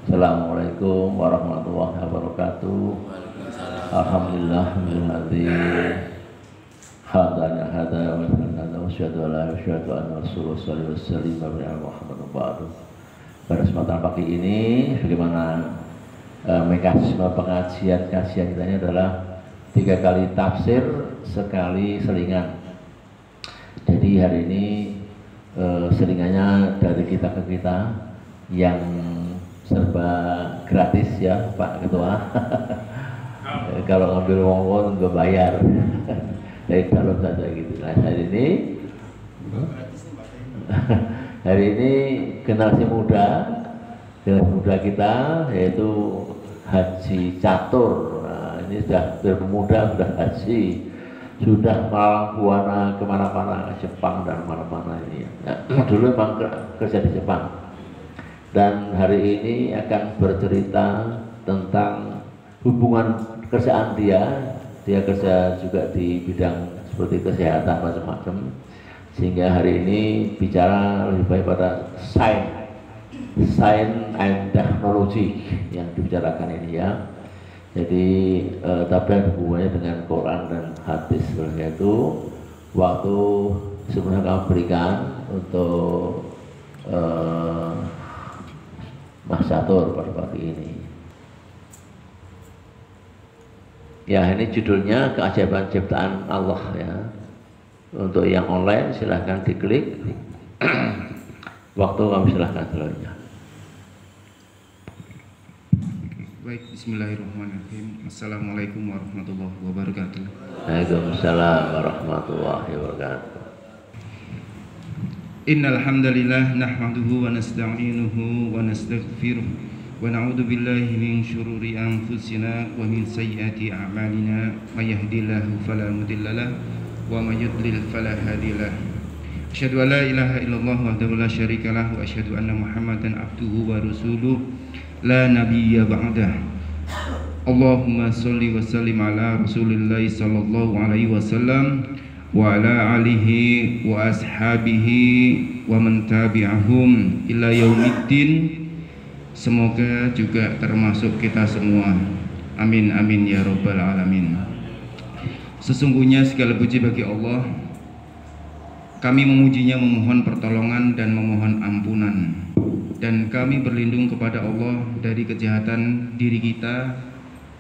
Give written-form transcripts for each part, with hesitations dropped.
Assalamualaikum warahmatullahi wabarakatuh. Alhamdulillah billadzi hadana hada wa hadana wa syahadu la ilaha anna rasulullah sallallahu alaihi wasallam Muhammadun ba'du. Pada kesempatan pagi ini bagaimana mekanisme pengajian kita ini adalah 3 kali tafsir, sekali selingan. Jadi hari ini selingannya dari kita ke kita yang serba gratis ya Pak Ketua. Kalau ngambil wong nggak bayar dari dalam saja gitu. Nah hari ini generasi muda kita yaitu Haji Catur. Nah, ini sudah bermuda, sudah haji, sudah malang buana kemana-mana, ke Jepang dan mana-mana ini. Nah, dulu memang kerja di Jepang. Dan hari ini akan bercerita tentang hubungan kerjaan dia kerja juga di bidang seperti kesehatan macam-macam, sehingga hari ini bicara lebih baik pada science and technology yang dibicarakan ini ya. Jadi tapi ada hubungannya dengan Quran dan hadis. Oleh itu waktu sebelumnya kami berikan untuk Mas Catur pada pagi ini. Ya, ini judulnya Keajaiban Ciptaan Allah ya. Untuk yang online silahkan diklik. Waktu kami silahkan selanjutnya. Baik, bismillahirrahmanirrahim. Assalamualaikum warahmatullahi wabarakatuh. Waalaikumsalam warahmatullahi wabarakatuh. Innal hamdalillah nahmaduhu wa nasta'inuhu wa nastaghfiruh wa na'udzu billahi min syururi anfusina wa min sayyiati a'malina may yahdihillahu fala mudhillalah wa may yudlil fala hadiyalah. Asyhadu an la ilaha illallah wahdahu la syarikalah wa asyhadu anna Muhammadan abduhu wa rasuluh la nabiyya ba'dah. Allahumma sholli wa sallim ala Rasulillah sallallahu alaihi wasallam wa ala alihi wa ashabihi wa man tabi'ahum ila yaumiddin. Semoga juga termasuk kita semua. Amin amin ya rabbal alamin. Sesungguhnya segala puji bagi Allah. Kami memujinya, memohon pertolongan dan memohon ampunan. Dan kami berlindung kepada Allah dari kejahatan diri kita.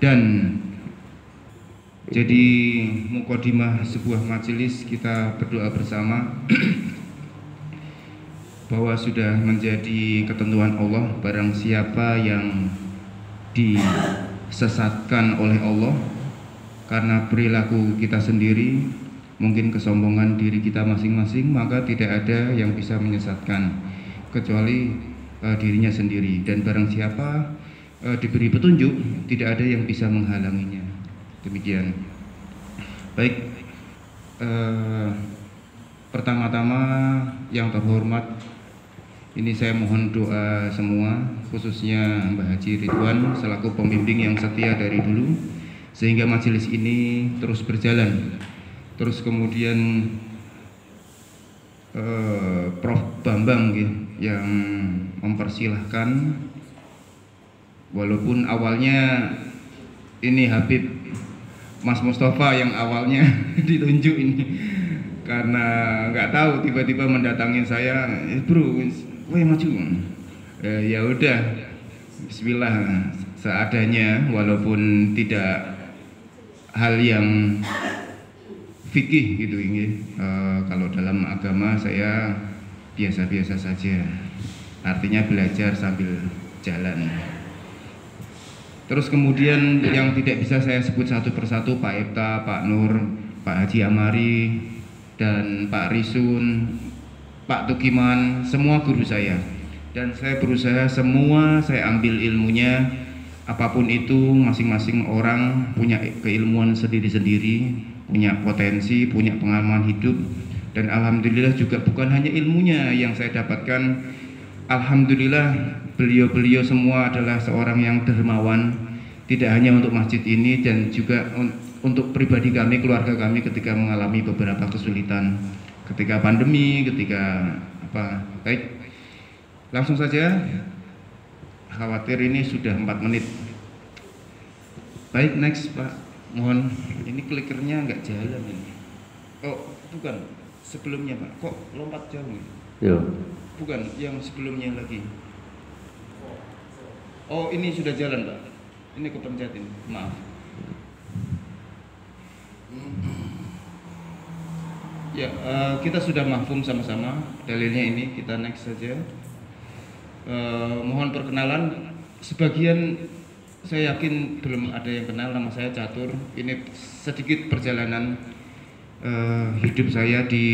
Dan jadi mukadimah sebuah majelis kita berdoa bersama bahwa sudah menjadi ketentuan Allah, barang siapa yang disesatkan oleh Allah karena perilaku kita sendiri, mungkin kesombongan diri kita masing-masing, maka tidak ada yang bisa menyesatkan kecuali dirinya sendiri. Dan barang siapa diberi petunjuk, tidak ada yang bisa menghalanginya. Demikian. Baik, pertama-tama yang terhormat, ini saya mohon doa semua, khususnya Mbah Haji Ridwan selaku pembimbing yang setia dari dulu, sehingga majelis ini terus berjalan. Terus kemudian Prof Bambang yang mempersilahkan, walaupun awalnya ini Habib Mas Mustafa yang awalnya ditunjuk ini, karena nggak tahu tiba-tiba mendatangi saya, bro, woi maju, ya udah, Bismillah seadanya, walaupun tidak hal yang fikih gitu ini. Kalau dalam agama saya biasa-biasa saja, artinya belajar sambil jalan. Terus kemudian yang tidak bisa saya sebut satu persatu, Pak Epta, Pak Nur, Pak Haji Amari, dan Pak Risun, Pak Tukiman, semua guru saya. Dan saya berusaha semua saya ambil ilmunya, apapun itu, masing-masing orang punya keilmuan sendiri-sendiri, punya potensi, punya pengalaman hidup. Dan alhamdulillah juga bukan hanya ilmunya yang saya dapatkan, alhamdulillah beliau-beliau semua adalah seorang yang dermawan, tidak hanya untuk masjid ini dan juga untuk pribadi kami, keluarga kami ketika mengalami beberapa kesulitan, ketika pandemi, ketika apa. Baik, langsung saja. khawatir ini sudah 4 menit. Baik, next Pak. Mohon, ini klikernya nggak jalan ini. Oh, bukan. Sebelumnya Pak, kok lompat jauh ini? Yo. Bukan, yang sebelumnya lagi. Oh, ini sudah jalan Pak. Ini kepencetin, maaf. Ya, kita sudah mahfum sama-sama. Dalilnya ini, kita next saja. Mohon perkenalan. Sebagian saya yakin belum ada yang kenal, nama saya Catur. Ini sedikit perjalanan hidup saya di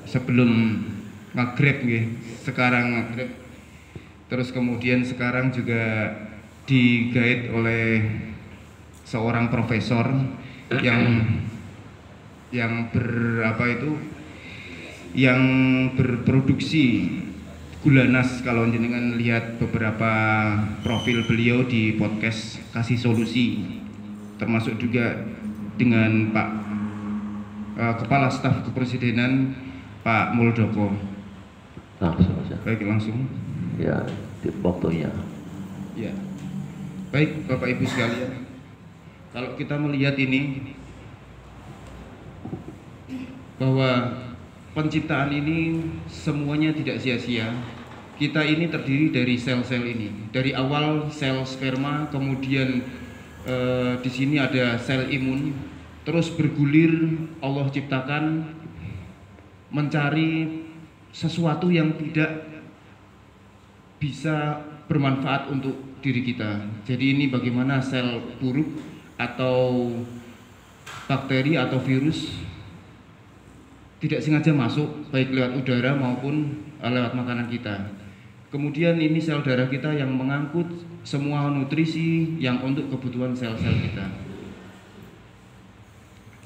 sebelum nge-grab nggih. Sekarang nge-grab. Terus kemudian sekarang juga di-guide oleh seorang profesor yang berproduksi gula nas. Kalau jenengan lihat beberapa profil beliau di podcast Kasih Solusi, termasuk juga dengan Pak Kepala Staf Kepresidenan Pak Muldoko. Langsung saja. Baik, langsung. Ya, di waktunya. Ya. Baik, Bapak Ibu sekalian. Kalau kita melihat ini, bahwa penciptaan ini semuanya tidak sia-sia. Kita ini terdiri dari sel-sel ini. Dari awal sel sperma, kemudian di sini ada sel imun, terus bergulir Allah ciptakan mencari sesuatu yang tidak bisa bermanfaat untuk diri kita. Jadi ini bagaimana sel buruk atau bakteri atau virus tidak sengaja masuk baik lewat udara maupun lewat makanan kita. Kemudian ini sel darah kita yang mengangkut semua nutrisi yang untuk kebutuhan sel-sel kita.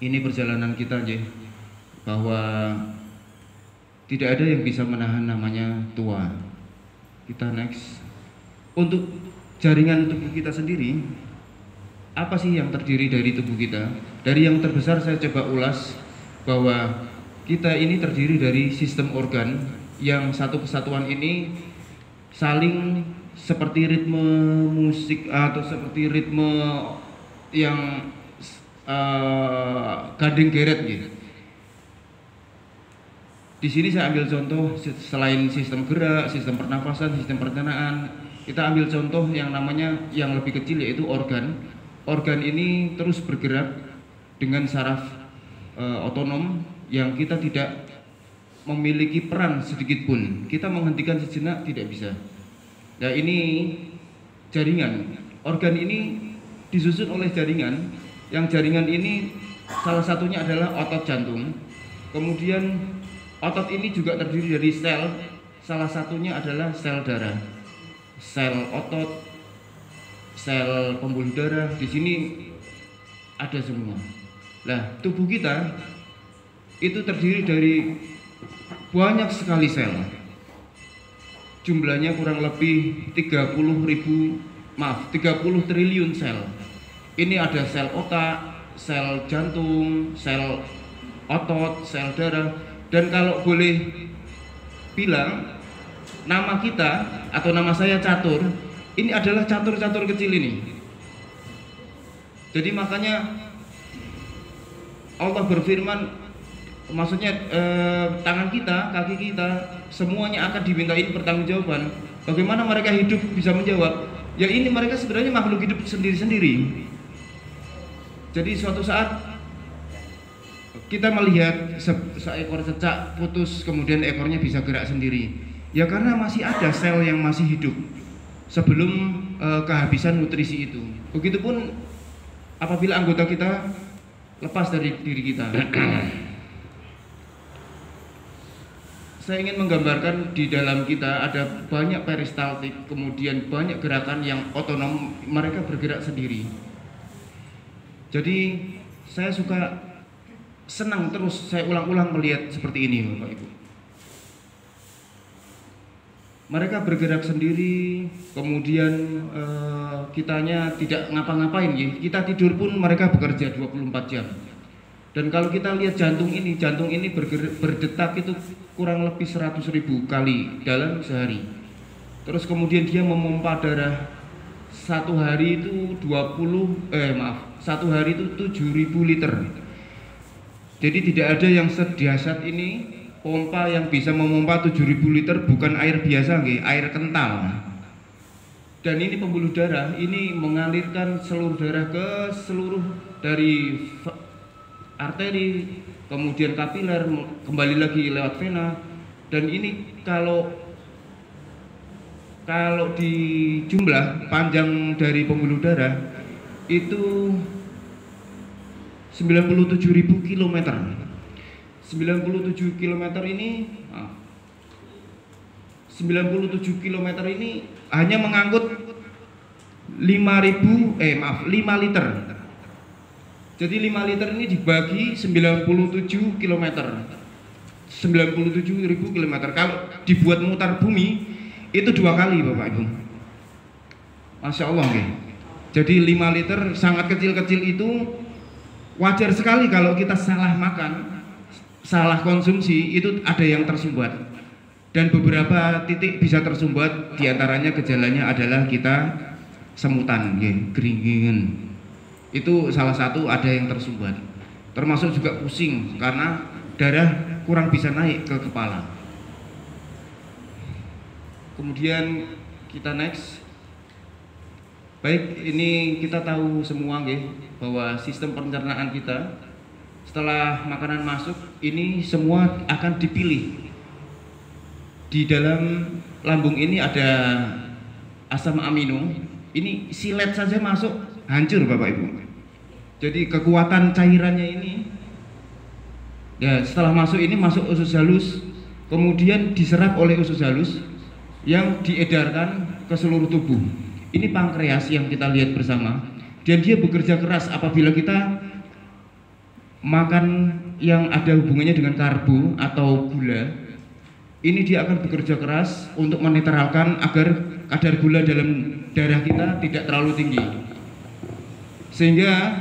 Ini perjalanan kita aja, bahwa tidak ada yang bisa menahan namanya tua. Kita next. Untuk jaringan tubuh kita sendiri, apa sih yang terdiri dari tubuh kita? Dari yang terbesar saya coba ulas bahwa kita ini terdiri dari sistem organ yang satu kesatuan ini saling seperti ritme musik atau seperti ritme yang gandeng geret gitu. Di sini saya ambil contoh selain sistem gerak, sistem pernapasan, sistem pencernaan, kita ambil contoh yang namanya yang lebih kecil yaitu organ. Organ ini terus bergerak dengan saraf otonom yang kita tidak memiliki peran sedikit pun. Kita menghentikan sejenak tidak bisa. Nah, ini jaringan. Organ ini disusun oleh jaringan. Yang jaringan ini salah satunya adalah otot jantung. Kemudian otot ini juga terdiri dari sel. Salah satunya adalah sel darah. Sel otot, sel pembuluh darah, di sini ada semua. Nah, tubuh kita itu terdiri dari banyak sekali sel. Jumlahnya kurang lebih 30 triliun sel. Ini ada sel otak, sel jantung, sel otot, sel darah. Dan kalau boleh bilang, nama kita atau nama saya Catur, ini adalah catur-catur kecil ini. Jadi makanya Allah berfirman, maksudnya tangan kita, kaki kita, semuanya akan dimintain pertanggungjawaban. Bagaimana mereka hidup bisa menjawab? Ya ini mereka sebenarnya makhluk hidup sendiri-sendiri. Jadi suatu saat kita melihat seekor cecak putus, kemudian ekornya bisa gerak sendiri. Ya karena masih ada sel yang masih hidup sebelum kehabisan nutrisi itu. Begitupun apabila anggota kita lepas dari diri kita. Saya ingin menggambarkan di dalam kita ada banyak peristaltik, kemudian banyak gerakan yang otonom, mereka bergerak sendiri. Jadi saya senang terus saya ulang-ulang melihat seperti ini, Bapak Ibu. Mereka bergerak sendiri, kemudian kitanya tidak ngapa-ngapain, ya. Kita tidur pun mereka bekerja 24 jam. Dan kalau kita lihat jantung ini berdetak itu kurang lebih 100.000 kali dalam sehari. Terus kemudian dia memompa darah satu hari itu 7.000 liter. Jadi tidak ada yang sedahsyat ini pompa yang bisa memompa 7.000 liter, bukan air biasa, air kental. Dan ini pembuluh darah, ini mengalirkan seluruh darah ke seluruh dari arteri, kemudian kapiler, kembali lagi lewat vena. Dan ini kalau di jumlah panjang dari pembuluh darah itu 97.000 km. 97 km ini 97 km ini hanya mengangkut 5 liter. Jadi 5 liter ini dibagi 97 km. 97.000 km. Kalau dibuat mutar bumi itu 2 kali, Bapak Ibu. Masya Allah, okay. Jadi 5 liter sangat kecil-kecil itu wajar sekali kalau kita salah makan, salah konsumsi, itu ada yang tersumbat. Dan beberapa titik bisa tersumbat, diantaranya gejalanya adalah kita semutan, keringgingan. Itu salah satu ada yang tersumbat. Termasuk juga pusing karena darah kurang bisa naik ke kepala. Kemudian kita next. Baik, ini kita tahu semua bahwa sistem pencernaan kita setelah makanan masuk ini semua akan dipilih. Di dalam lambung ini ada asam amino. Ini silet saja masuk hancur, Bapak Ibu. Jadi kekuatan cairannya ini ya setelah masuk ini masuk usus halus, kemudian diserap oleh usus halus yang diedarkan ke seluruh tubuh. Ini pankreas yang kita lihat bersama, dan dia bekerja keras apabila kita makan yang ada hubungannya dengan karbo atau gula. Ini dia akan bekerja keras untuk menetralkan agar kadar gula dalam darah kita tidak terlalu tinggi. Sehingga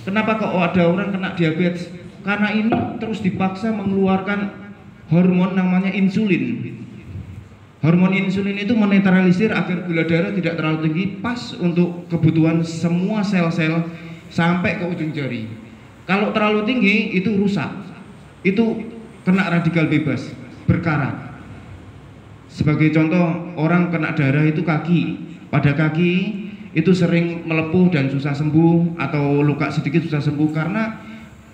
kenapa kok ada orang kena diabetes? Karena ini terus dipaksa mengeluarkan hormon namanya insulin. Hormon insulin itu menetralisir agar gula darah tidak terlalu tinggi, pas untuk kebutuhan semua sel-sel sampai ke ujung jari. Kalau terlalu tinggi itu rusak. Itu kena radikal bebas, berkarat. Sebagai contoh, orang kena darah itu kaki. Pada kaki itu sering melepuh dan susah sembuh, atau luka sedikit susah sembuh karena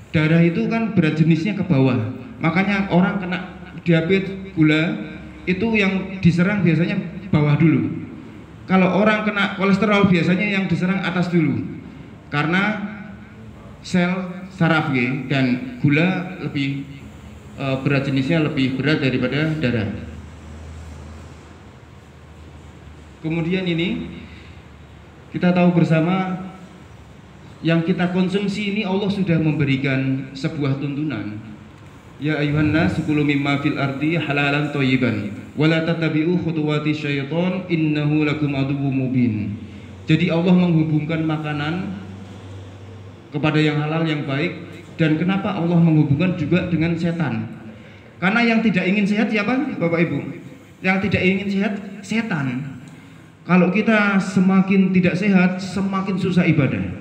darah itu kan berat jenisnya ke bawah. Makanya orang kena diabetes gula itu yang diserang biasanya bawah dulu. Kalau orang kena kolesterol biasanya yang diserang atas dulu. Karena sel saraf dan gula lebih berat jenisnya lebih berat daripada darah. Kemudian ini kita tahu bersama yang kita konsumsi ini Allah sudah memberikan sebuah tuntunan. Ya ayuhan nas kulu mimma fil ardi halalan thayyiban wa la tattabi'u khutuwati syaiton innahu lakum aduwwum mubin. Jadi Allah menghubungkan makanan kepada yang halal yang baik. Dan kenapa Allah menghubungkan juga dengan setan? Karena yang tidak ingin sehat siapa, Bapak Ibu? Yang tidak ingin sehat, setan. Kalau kita semakin tidak sehat, semakin susah ibadah.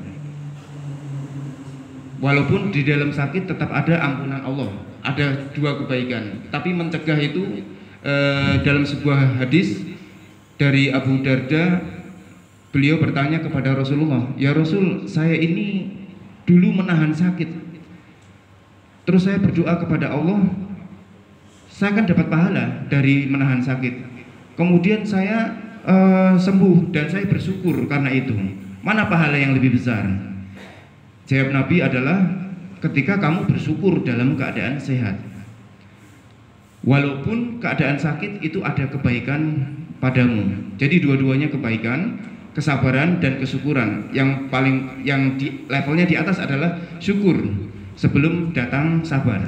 Walaupun di dalam sakit tetap ada ampunan Allah, ada 2 kebaikan. Tapi mencegah itu dalam sebuah hadis dari Abu Darda, beliau bertanya kepada Rasulullah, "Ya Rasul, saya ini dulu menahan sakit. Terus saya berdoa kepada Allah, saya akan dapat pahala dari menahan sakit. Kemudian saya sembuh dan saya bersyukur karena itu. Mana pahala yang lebih besar?" Jawab Nabi adalah ketika kamu bersyukur dalam keadaan sehat. Walaupun keadaan sakit itu ada kebaikan padamu. Jadi dua-duanya kebaikan, kesabaran dan kesyukuran. Yang di levelnya di atas adalah syukur sebelum datang sabar.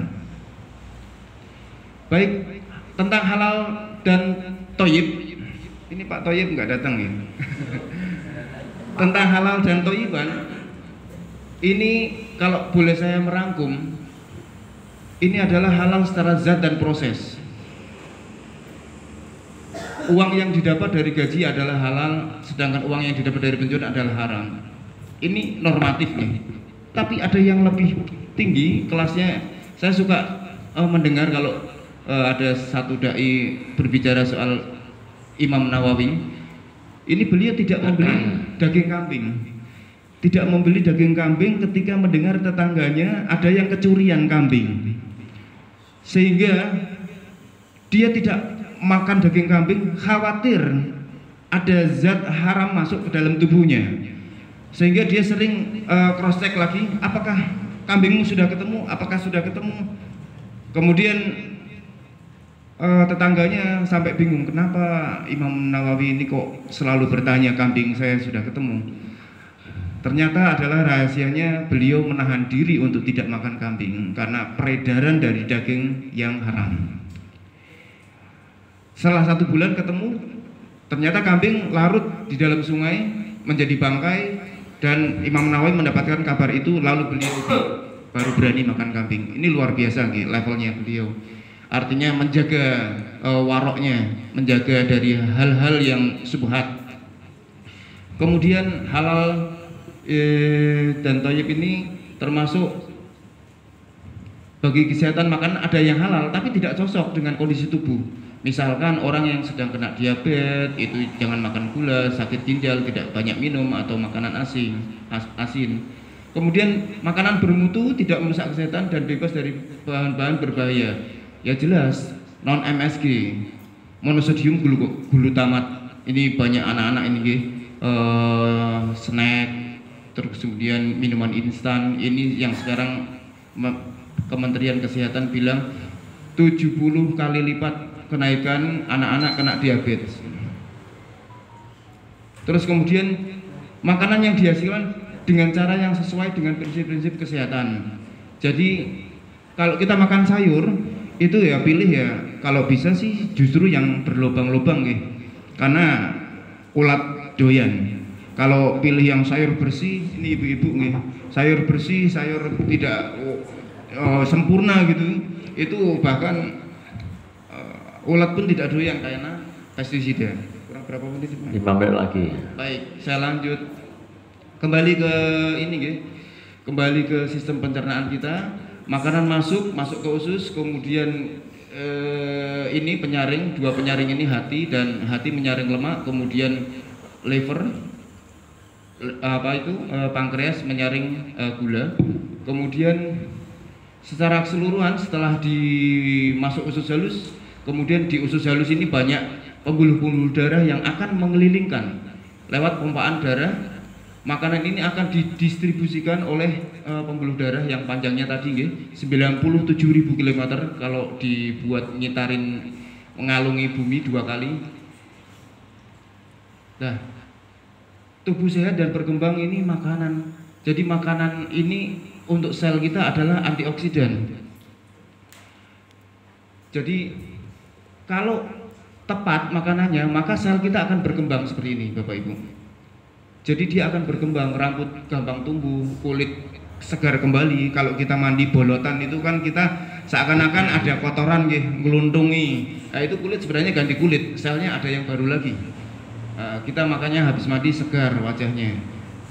Baik, tentang halal dan toyib. Ini Pak Toyib nggak datang ya. Tentang halal dan toyiban, ini kalau boleh saya merangkum, ini adalah halal secara zat dan proses. uang yang didapat dari gaji adalah halal, sedangkan uang yang didapat dari pensiun adalah haram. Ini normatif nih. Tapi ada yang lebih tinggi kelasnya. Saya suka mendengar kalau ada satu dai berbicara soal Imam Nawawi. Ini beliau tidak membeli daging kambing. Tidak membeli daging kambing ketika mendengar tetangganya ada yang kecurian kambing. Sehingga dia tidak makan daging kambing, khawatir ada zat haram masuk ke dalam tubuhnya. Sehingga dia sering cross check lagi, apakah kambingmu sudah ketemu, apakah sudah ketemu. Kemudian tetangganya sampai bingung, kenapa Imam Nawawi ini kok selalu bertanya kambing saya sudah ketemu. Ternyata adalah rahasianya beliau menahan diri untuk tidak makan kambing karena peredaran dari daging yang haram. Setelah 1 bulan ketemu, ternyata kambing larut di dalam sungai menjadi bangkai, dan Imam Nawawi mendapatkan kabar itu, lalu beliau baru berani makan kambing. Ini luar biasa nih levelnya beliau. Artinya menjaga waroknya, menjaga dari hal-hal yang subhat. Kemudian halal dan thayyib ini termasuk bagi kesehatan makan. Ada yang halal tapi tidak cocok dengan kondisi tubuh. Misalkan orang yang sedang kena diabetes itu jangan makan gula, sakit ginjal, tidak banyak minum atau makanan asin. Kemudian makanan bermutu, tidak merusak kesehatan dan bebas dari bahan-bahan berbahaya. Ya jelas non MSG, monosodium glutamat. Ini banyak anak-anak ini snack, terus kemudian minuman instan. Ini yang sekarang Kementerian Kesehatan bilang 70 kali lipat kenaikan anak-anak kena diabetes. Terus kemudian makanan yang dihasilkan dengan cara yang sesuai dengan prinsip-prinsip kesehatan. Jadi kalau kita makan sayur itu ya pilih ya, kalau bisa sih justru yang berlubang-lubang ya, karena ulat doyan. Kalau pilih yang sayur bersih, ini ibu-ibu nih, sayur bersih, sayur tidak sempurna gitu, itu bahkan ulat pun tidak doyan karena pestisida. Kurang berapa menit? 5 menit lagi. Baik, saya lanjut. Kembali ke ini, kembali ke sistem pencernaan kita. Makanan masuk ke usus, kemudian ini penyaring, 2 penyaring ini hati, dan hati menyaring lemak, kemudian liver, pankreas menyaring gula, kemudian secara keseluruhan setelah dimasuk usus halus. Kemudian di usus halus ini banyak pembuluh-pembuluh darah yang akan mengelilingkan lewat pompaan darah. Makanan ini akan didistribusikan oleh pembuluh darah yang panjangnya tadi 97.000 km kalau dibuat nyitarin mengalungi bumi 2 kali. Nah, tubuh sehat dan berkembang ini makanan. Jadi makanan ini untuk sel kita adalah antioksidan. Jadi kalau tepat makanannya, maka sel kita akan berkembang seperti ini, Bapak Ibu. Jadi dia akan berkembang, rambut gampang tumbuh, kulit segar kembali. Kalau kita mandi bolotan itu kan kita seakan-akan ada kotoran ngeluntungi. Nah, itu kulit sebenarnya ganti kulit, selnya ada yang baru lagi. Kita makanya habis mandi segar wajahnya.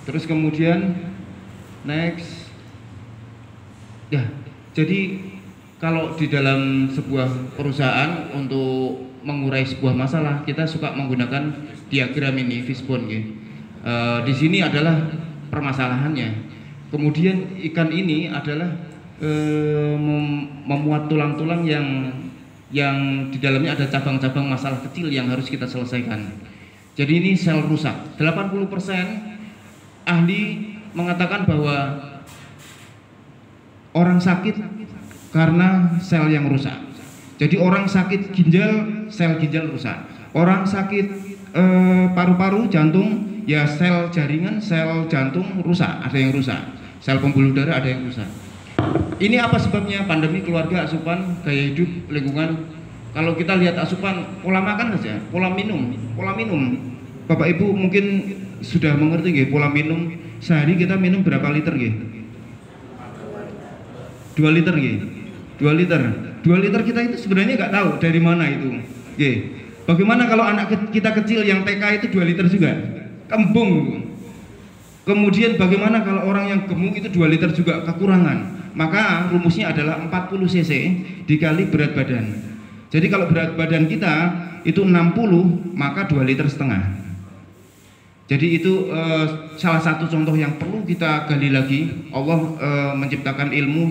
Terus kemudian next. Ya, jadi kalau di dalam sebuah perusahaan untuk mengurai sebuah masalah, kita suka menggunakan diagram ini, fishbone. Di sini adalah permasalahannya. Kemudian ikan ini adalah memuat tulang-tulang yang di dalamnya ada cabang-cabang masalah kecil yang harus kita selesaikan. Jadi ini sel rusak. 80% ahli mengatakan bahwa orang sakit karena sel yang rusak. Jadi orang sakit ginjal, sel ginjal rusak. Orang sakit paru-paru, jantung, ya sel jaringan, sel jantung rusak, ada yang rusak. Sel pembuluh darah ada yang rusak. Ini apa sebabnya? Pandemi, keluarga, asupan, gaya hidup, lingkungan. Kalau kita lihat asupan, pola makan saja, pola minum. Bapak Ibu mungkin sudah mengerti pola minum. Sehari kita minum berapa liter 2 liter 2 liter kita itu sebenarnya nggak tahu dari mana itu. Bagaimana kalau anak kita kecil yang TK itu 2 liter juga? Kembung. Kemudian bagaimana kalau orang yang gemuk itu 2 liter juga kekurangan? Maka rumusnya adalah 40 cc dikali berat badan. Jadi kalau berat badan kita itu 60, maka 2 liter setengah. Jadi itu salah satu contoh yang perlu kita gali lagi. Allah menciptakan ilmu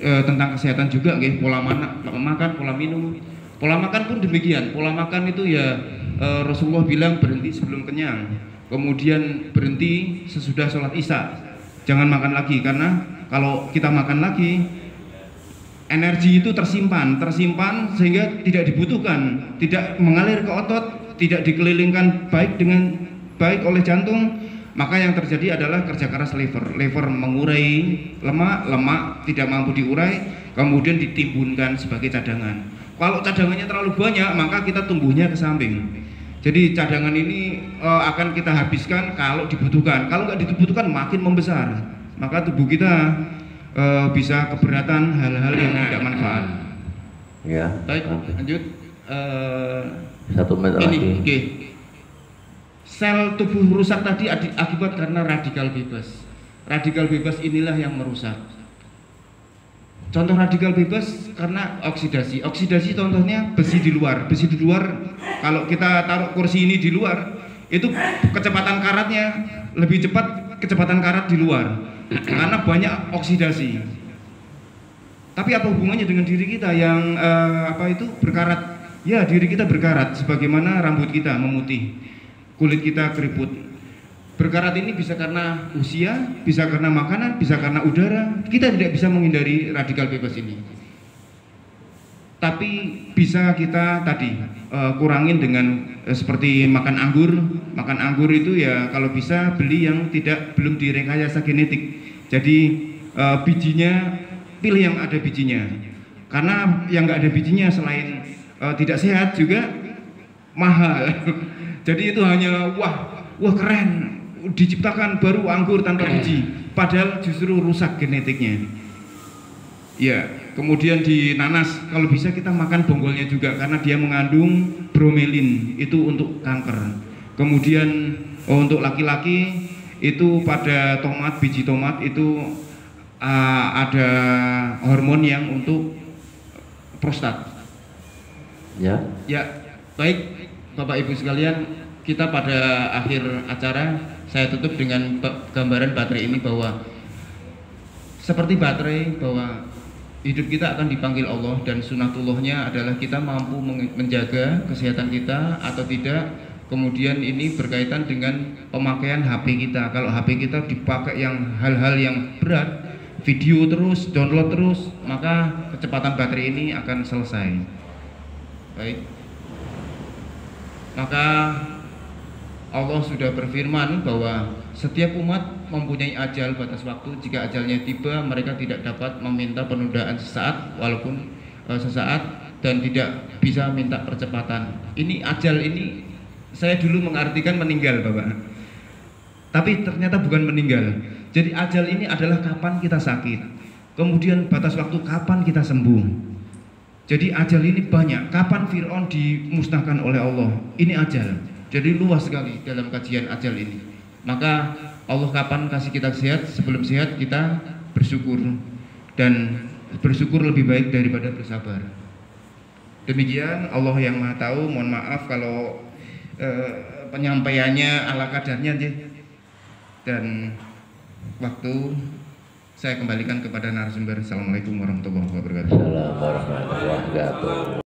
tentang kesehatan juga, pola makan, pola minum. Pola makan pun demikian. Pola makan itu ya Rasulullah bilang berhenti sebelum kenyang, kemudian berhenti sesudah sholat isya. Jangan makan lagi, karena kalau kita makan lagi energi itu tersimpan sehingga tidak dibutuhkan, tidak mengalir ke otot, tidak dikelilingkan baik oleh jantung. Maka yang terjadi adalah kerja keras lever mengurai lemak tidak mampu diurai, kemudian ditimbunkan sebagai cadangan. Kalau cadangannya terlalu banyak, maka kita tumbuhnya ke samping. Jadi cadangan ini akan kita habiskan kalau dibutuhkan. Kalau nggak dibutuhkan makin membesar, maka tubuh kita bisa keberatan hal-hal yang tidak manfaat. Ya. Baik, lanjut. 1 menit lagi. Okay. Sel tubuh rusak tadi akibat karena radikal bebas. Radikal bebas inilah yang merusak. Contoh radikal bebas karena oksidasi. Oksidasi contohnya besi di luar. Besi di luar, kalau kita taruh kursi ini di luar, itu kecepatan karatnya lebih cepat kecepatan karat di luar karena banyak oksidasi. Tapi apa hubungannya dengan diri kita yang berkarat? Ya, diri kita berkarat sebagaimana rambut kita memutih, kulit kita keriput. Berkarat ini bisa karena usia, bisa karena makanan, bisa karena udara. Kita tidak bisa menghindari radikal bebas ini. Tapi bisa kita kurangin dengan seperti makan anggur. Makan anggur itu ya kalau bisa beli yang belum direkayasa genetik. Jadi bijinya pilih yang ada bijinya. Karena yang nggak ada bijinya selain tidak sehat juga mahal. Jadi itu hanya wah keren, diciptakan baru anggur tanpa biji, padahal justru rusak genetiknya. Ya, kemudian di nanas kalau bisa kita makan bonggolnya juga karena dia mengandung bromelin, itu untuk kanker. Kemudian untuk laki-laki itu pada tomat, biji tomat itu ada hormon yang untuk prostat. Ya. Ya, baik Bapak Ibu sekalian, kita pada akhir acara saya tutup dengan gambaran baterai ini bahwa seperti baterai bahwa hidup kita akan dipanggil Allah dan sunatullahnya adalah kita mampu menjaga kesehatan kita atau tidak. Kemudian ini berkaitan dengan pemakaian HP kita. Kalau HP kita dipakai yang hal-hal yang berat, video terus, download terus, maka kecepatan baterai ini akan selesai. Baik. Maka Allah sudah berfirman bahwa setiap umat mempunyai ajal batas waktu. Jika ajalnya tiba, mereka tidak dapat meminta penundaan sesaat walaupun sesaat, dan tidak bisa minta percepatan. Ini ajal ini saya dulu mengartikan meninggal, Bapak. Tapi ternyata bukan meninggal. Jadi ajal ini adalah kapan kita sakit. Kemudian batas waktu kapan kita sembuh. Jadi ajal ini banyak. Kapan Fir'aun dimusnahkan oleh Allah? Ini ajal. Jadi luas sekali dalam kajian ajal ini. Maka Allah kapan kasih kita sehat? Sebelum sehat kita bersyukur, dan bersyukur lebih baik daripada bersabar. Demikian, Allah yang Maha Tahu. Mohon maaf kalau penyampaiannya ala kadarnya, dan waktu saya kembalikan kepada narasumber. Assalamualaikum warahmatullahi wabarakatuh. Assalamualaikum warahmatullahi wabarakatuh.